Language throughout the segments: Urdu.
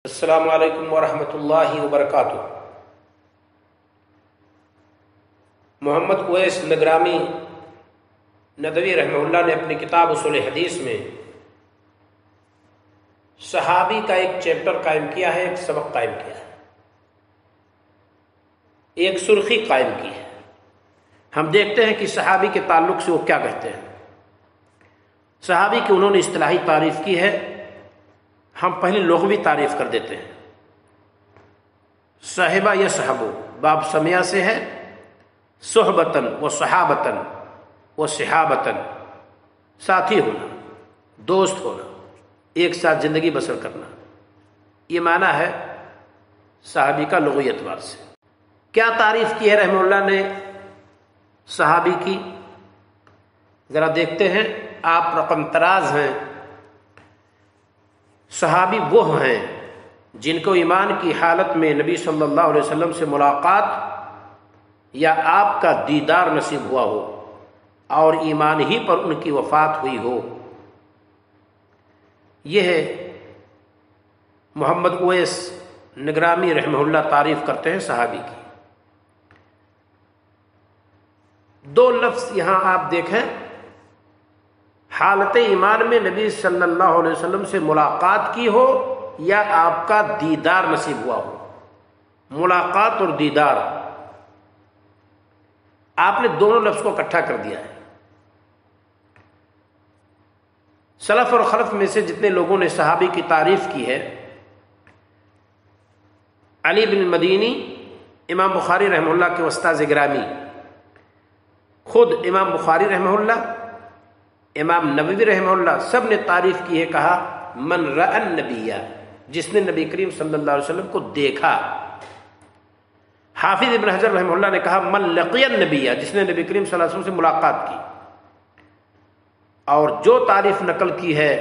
السلام علیکم ورحمۃ اللہ وبرکاتہ۔ محمد اویس نگرامی ندوی رحمہ اللہ نے اپنی کتاب اصول حدیث میں صحابی کا ایک چیپٹر قائم کیا ہے، ایک سبق قائم کیا ہے، ایک سرخی قائم کی ہے۔ ہم دیکھتے ہیں کہ صحابی کے تعلق سے وہ کیا کہتے ہیں۔ صحابی کی انہوں نے اصطلاحی تعریف کی ہے، ہم پہلے لغوی تعریف کر دیتے ہیں۔ صحبہ یا صحبو باب سمیہ سے ہے، صحبتن و صحابتن و صحابتن، ساتھی ہونا، دوست ہونا، ایک ساتھ زندگی بسر کرنا، یہ معنی ہے صحابی کا لغوی اعتبار سے۔ کیا تعریف کی ہے رحمہ اللہ نے صحابی کی؟ ذرا دیکھتے ہیں، آپ رقم تراز ہیں۔ صحابی وہ ہیں جن کو ایمان کی حالت میں نبی صلی اللہ علیہ وسلم سے ملاقات یا آپ کا دیدار نصیب ہوا ہو اور ایمان ہی پر ان کی وفات ہوئی ہو۔ یہ ہے محمد اویس نگرامی رحمہ اللہ تعریف کرتے ہیں صحابی کی۔ دو لفظ یہاں آپ دیکھیں، حالت ایمان میں نبی صلی اللہ علیہ وسلم سے ملاقات کی ہو یا آپ کا دیدار نصیب ہوا ہو۔ ملاقات اور دیدار، آپ نے دونوں لفظ کو اکٹھا کر دیا ہے۔ سلف اور خلف میں سے جتنے لوگوں نے صحابی کی تعریف کی ہے، علی بن مدینی امام بخاری رحمہ اللہ کے استاذ گرامی، خود امام بخاری رحمہ اللہ، امام نووی رحمہ اللہ، سب نے تعریف کی ہے، کہا من رأى النبی، جس نے نبی کریم صلی اللہ علیہ وسلم کو دیکھا۔ حافظ ابن حجر رحمہ اللہ نے کہا من لقی النبی، جس نے نبی کریم صلی اللہ علیہ وسلم سے ملاقات کی۔ اور جو تعریف نقل کی ہے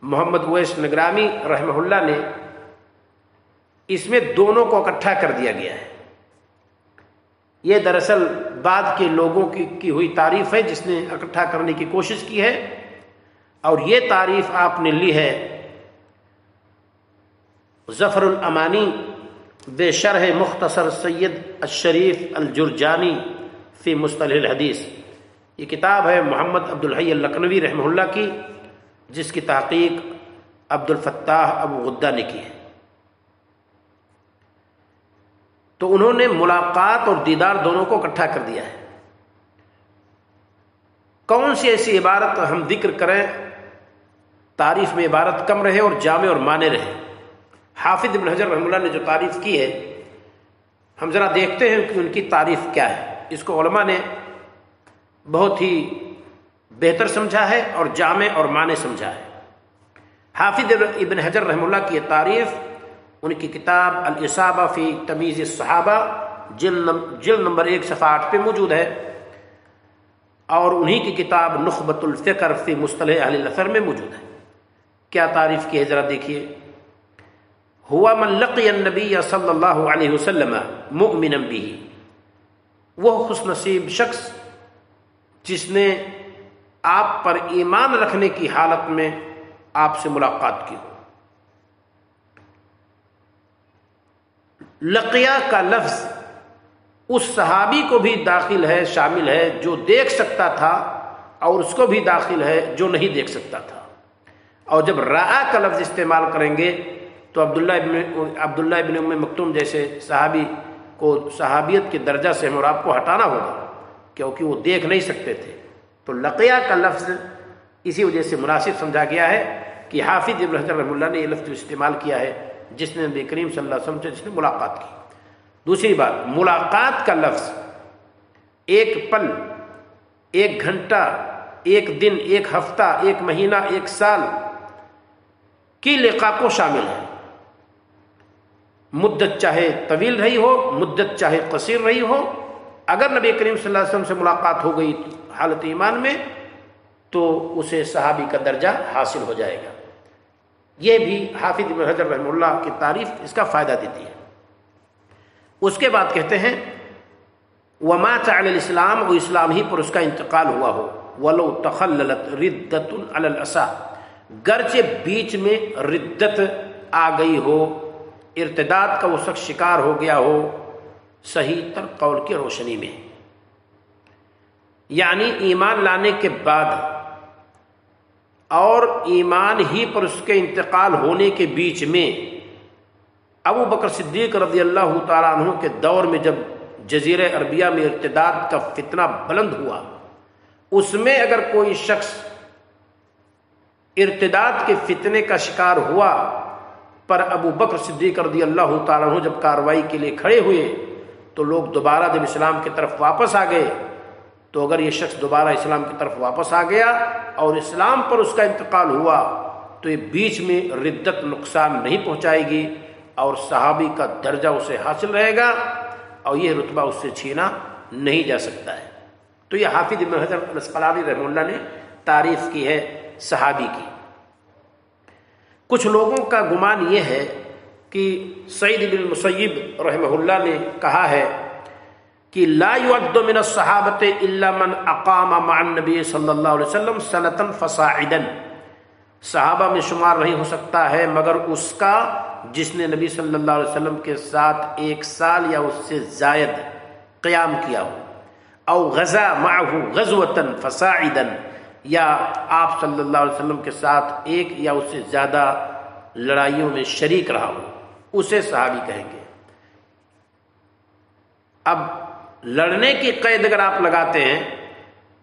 محمد اویس نگرامی رحمہ اللہ نے، اس میں دونوں کو اکٹھا کر دیا گیا ہے۔ یہ دراصل بعد کے لوگوں کی ہوئی تعریف ہے جس نے اکٹھا کرنے کی کوشش کی ہے، اور یہ تعریف آپ نے لی ہے ظفر الامانی بے شرح مختصر سید الشریف الجرجانی فی مصطلح الحدیث۔ یہ کتاب ہے محمد عبد الحی اللکھنوی رحمہ اللہ کی، جس کی تحقیق عبد الفتاح ابو غدہ نے کی ہے۔ تو انہوں نے ملاقات اور دیدار دونوں کو اکٹھا کر دیا ہے۔ کون سی ایسی عبارت ہم ذکر کریں تعریف میں عبارت کم رہے اور جامع اور معنی رہے؟ حافظ ابن حجر رحمہ اللہ نے جو تعریف کی ہے، ہم ذرا دیکھتے ہیں کہ ان کی تعریف کیا ہے۔ اس کو علماء نے بہت ہی بہتر سمجھا ہے اور جامع اور معنی سمجھا ہے۔ حافظ ابن حجر رحمہ اللہ کی یہ تعریف ان کی کتاب الاصابہ فی تمییز الصحابہ جلد نمبر 1 صفحہ 8 پہ موجود ہے، اور انہی کی کتاب نخبۃ الفکر فی مصطلح اہل الاثر میں موجود ہے۔ کیا تعریف کی ہے ذرا دیکھیے۔ ہوا من لقی النبی صلی اللہ علیہ وسلم مؤمنا بہ، وہ خوش نصیب شخص جس نے آپ پر ایمان رکھنے کی حالت میں آپ سے ملاقات کی ہو۔ لقیہ کا لفظ اس صحابی کو بھی داخل ہے، شامل ہے جو دیکھ سکتا تھا، اور اس کو بھی داخل ہے جو نہیں دیکھ سکتا تھا۔ اور جب رآ کا لفظ استعمال کریں گے تو عبداللہ ابن ام مکتوم جیسے صحابی کو صحابیت کے درجہ سے ہم اور آپ کو ہٹانا ہوگا، کیونکہ وہ دیکھ نہیں سکتے تھے۔ تو لقیہ کا لفظ اسی وجہ سے مناسب سمجھا گیا ہے کہ حافظ ابن حجر رحمہ اللہ نے یہ لفظ استعمال کیا ہے جس نے نبی کریم صلی اللہ علیہ وسلم سے جس نے ملاقات کی۔ دوسری بات، ملاقات کا لفظ ایک پل، ایک گھنٹہ، ایک دن، ایک ہفتہ، ایک مہینہ، ایک سال کی لقاء کو شامل ہے۔ مدت چاہے طویل رہی ہو، مدت چاہے قصیر رہی ہو، اگر نبی کریم صلی اللہ علیہ وسلم سے ملاقات ہو گئی حالت ایمان میں تو اسے صحابی کا درجہ حاصل ہو جائے گا۔ یہ بھی حافظ ابن حجر رحمہ اللہ کی تعریف اس کا فائدہ دیتی ہے۔ اس کے بعد کہتے ہیں ومات علی الاسلام، وہ اسلام ہی پر اس کا انتقال ہوا ہو، ولو تخللت ردت علی الاسا، گرچہ بیچ میں ردت آ گئی ہو، ارتداد کا وہ شخص شکار ہو گیا ہو، صحیح تر قول کی روشنی میں، یعنی ایمان لانے کے بعد اور ایمان ہی پر اس کے انتقال ہونے کے بیچ میں ابو بکر صدیق رضی اللہ تعالیٰ عنہ کے دور میں جب جزیرہ عربیہ میں ارتداد کا فتنہ بلند ہوا، اس میں اگر کوئی شخص ارتداد کے فتنے کا شکار ہوا، پر ابو بکر صدیق رضی اللہ تعالیٰ عنہ جب کارروائی کے لیے کھڑے ہوئے تو لوگ دوبارہ جب اسلام کی طرف واپس آ گئے، تو اگر یہ شخص دوبارہ اسلام کی طرف واپس آ گیا اور اسلام پر اس کا انتقال ہوا تو یہ بیچ میں ردت نقصان نہیں پہنچائے گی اور صحابی کا درجہ اسے حاصل رہے گا اور یہ رتبہ اس سے چھینا نہیں جا سکتا ہے۔ تو یہ حافظ ابن حجر الاسقلانی رحمہ اللہ نے تعریف کی ہے صحابی کی۔ کچھ لوگوں کا گمان یہ ہے کہ سعید بن المسیب رحمہ اللہ نے کہا ہے کہ لا يعد من الصحابۃ الا من اقام مع النبی صلی اللہ علیہ وسلم سنۃ فصاعدا، صحابہ میں شمار نہیں ہو سکتا ہے مگر اس کا جس نے نبی صلی اللہ علیہ وسلم کے ساتھ 1 سال یا اس سے زائد قیام کیا ہو، او غزا معه غزوۃ فصاعدا، یا آپ صلی اللہ علیہ وسلم کے ساتھ 1 یا اس سے زیادہ لڑائیوں میں شریک رہا ہو، اسے صحابی کہیں گے۔ اب لڑنے کی قید اگر آپ لگاتے ہیں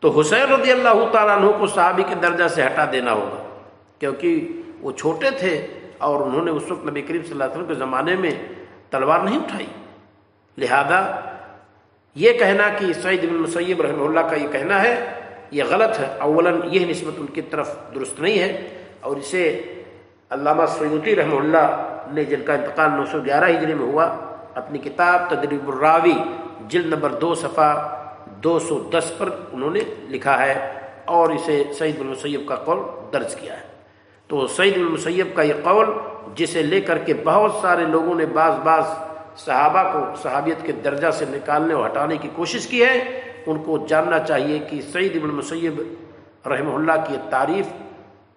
تو حسین رضی اللہ تعالیٰ عنہ کو صحابی کے درجہ سے ہٹا دینا ہوگا، کیونکہ وہ چھوٹے تھے اور انہوں نے اس وقت نبی کریم صلی اللہ علیہ وسلم کے زمانے میں تلوار نہیں اٹھائی، لہذا یہ کہنا کہ سعید بن مسیب رحمہ اللہ کا یہ کہنا ہے یہ غلط ہے۔ اولاً یہ نسبت ان کی طرف درست نہیں ہے، اور اسے علامہ سیوطی رحمہ اللہ نے، جن کا انتقال 911 ہجری میں ہوا، اپنی کتاب تدریب الراوی جلد نمبر 2 صفحہ 210 پر انہوں نے لکھا ہے اور اسے سعید بن مسیب کا قول درج کیا ہے۔ تو سعید بن مسیب کا یہ قول، جسے لے کر کے بہت سارے لوگوں نے بعض صحابہ کو صحابیت کے درجہ سے نکالنے اور ہٹانے کی کوشش کی ہے، ان کو جاننا چاہیے کہ سعید بن مسیب رحمہ اللہ کی تعریف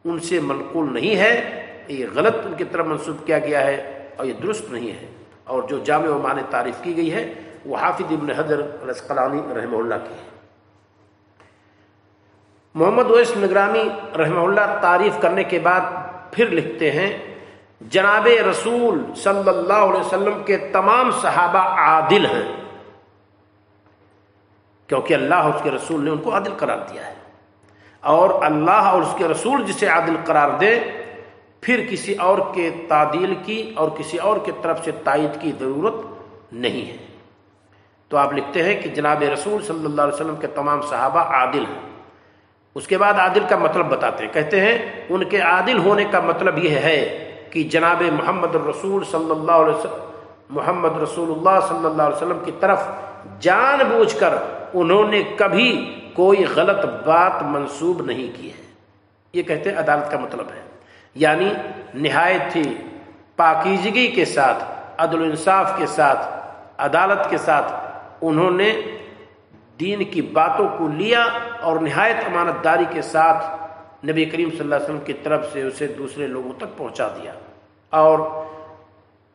ان سے منقول نہیں ہے، یہ غلط ان کی طرف منسوب کیا گیا ہے اور یہ درست نہیں ہے، اور جو جامع و معنی تعریف کی گئی ہے وہ حافظ ابن حجر الاسقلانی رحمہ اللہ کی ہے۔ محمد اویس نگرامی رحمہ اللہ تعریف کرنے کے بعد پھر لکھتے ہیں، جناب رسول صلی اللہ علیہ وسلم کے تمام صحابہ عادل ہیں، کیونکہ اللہ اور اس کے رسول نے ان کو عادل قرار دیا ہے، اور اللہ اور اس کے رسول جسے عادل قرار دے پھر کسی اور کے تعدیل کی اور کسی اور کے طرف سے تائید کی ضرورت نہیں ہے۔ تو آپ لکھتے ہیں کہ جناب رسول صلی اللہ علیہ وسلم کے تمام صحابہ عادل ہیں۔ اس کے بعد عادل کا مطلب بتاتے ہیں، کہتے ہیں ان کے عادل ہونے کا مطلب یہ ہے کہ جناب محمد رسول صلی اللہ علیہ وسلم، محمد رسول اللہ صلی اللہ علیہ وسلم کی طرف جان بوجھ کر انہوں نے کبھی کوئی غلط بات منسوب نہیں کی ہے، یہ کہتے ہیں عدالت کا مطلب ہے، یعنی نہایت ہی پاکیزگی کے ساتھ، عدل و انصاف کے ساتھ، عدالت کے ساتھ انہوں نے دین کی باتوں کو لیا اور نہایت امانت داری کے ساتھ نبی کریم صلی اللہ علیہ وسلم کی طرف سے اسے دوسرے لوگوں تک پہنچا دیا، اور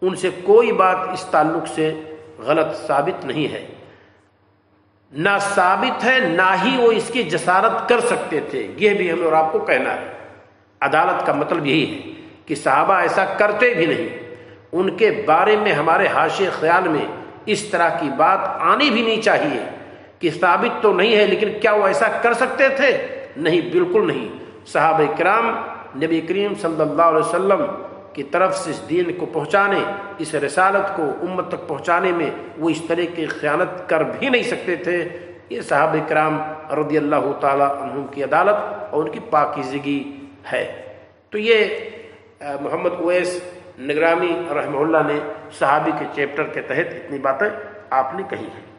ان سے کوئی بات اس تعلق سے غلط ثابت نہیں ہے، نہ ثابت ہے نہ ہی وہ اس کی جسارت کر سکتے تھے، یہ بھی ہمیں اور آپ کو کہنا ہے۔ عدالت کا مطلب یہی ہے کہ صحابہ ایسا کرتے بھی نہیں، ان کے بارے میں ہمارے حاشیے خیال میں اس طرح کی بات آنی بھی نہیں چاہیے کہ ثابت تو نہیں ہے لیکن کیا وہ ایسا کر سکتے تھے؟ نہیں، بالکل نہیں۔ صحابہ کرام نبی کریم صلی اللہ علیہ وسلم کی طرف سے اس دین کو پہنچانے، اس رسالت کو امت تک پہنچانے میں وہ اس طرح کی خیانت کر بھی نہیں سکتے تھے۔ یہ صحابہ کرام رضی اللہ تعالی عنہم کی عدالت اور ان کی پاکیزگی ہے۔ تو یہ محمد اویس نگرامی رحمہ اللہ نے صحابی کے چیپٹر کے تحت اتنی باتیں آپ نے کہی ہیں۔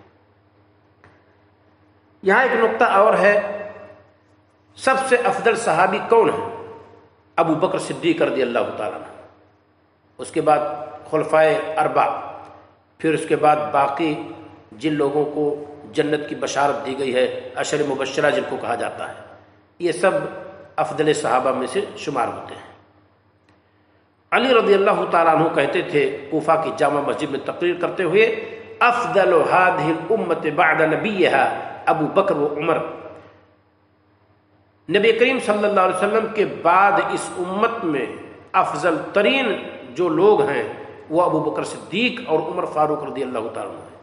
یہاں ایک نقطہ اور ہے، سب سے افضل صحابی کون ہے؟ ابو بکر صدیق رضی اللہ تعالیٰ عنہ، اس کے بعد خلفائے اربع، پھر اس کے بعد باقی جن لوگوں کو جنت کی بشارت دی گئی ہے، عشر مبشرہ جن کو کہا جاتا ہے، یہ سب افضل صحابہ میں سے شمار ہوتے ہیں۔ علی رضی اللہ تعالیٰ عنہ کہتے تھے کوفہ کی جامع مسجد میں تقریر کرتے ہوئے، افضل هذه الامت بعد نبیہا ابو بکر و عمر، نبی کریم صلی اللہ علیہ وسلم کے بعد اس امت میں افضل ترین جو لوگ ہیں وہ ابو بکر صدیق اور عمر فاروق رضی اللہ تعالیٰ عنہ ہیں۔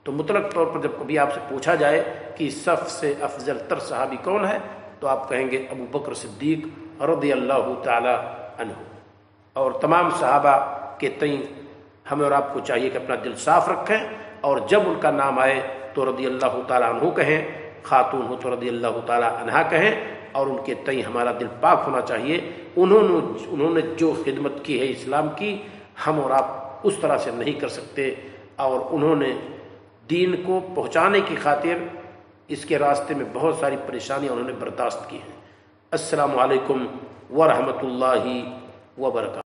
تو مطلق طور پر جب کبھی آپ سے پوچھا جائے کہ سب سے افضل تر صحابی کون ہے تو آپ کہیں گے ابو بکر صدیق رضی اللہ تعالی عنہ۔ اور تمام صحابہ کے تئیں ہمیں اور آپ کو چاہیے کہ اپنا دل صاف رکھیں، اور جب ان کا نام آئے تو رضی اللہ تعالیٰ عنہ کہیں، خاتون ہو تو رضی اللہ تعالیٰ عنہا کہیں، اور ان کے تئیں ہمارا دل پاک ہونا چاہیے۔ انہوں نے جو خدمت کی ہے اسلام کی، ہم اور آپ اس طرح سے نہیں کر سکتے، اور انہوں نے دین کو پہنچانے کی خاطر اس کے راستے میں بہت ساری پریشانیاں انہوں نے برداشت کی ہیں۔ السلام علیکم ورحمۃ اللہ وبرکاتہ۔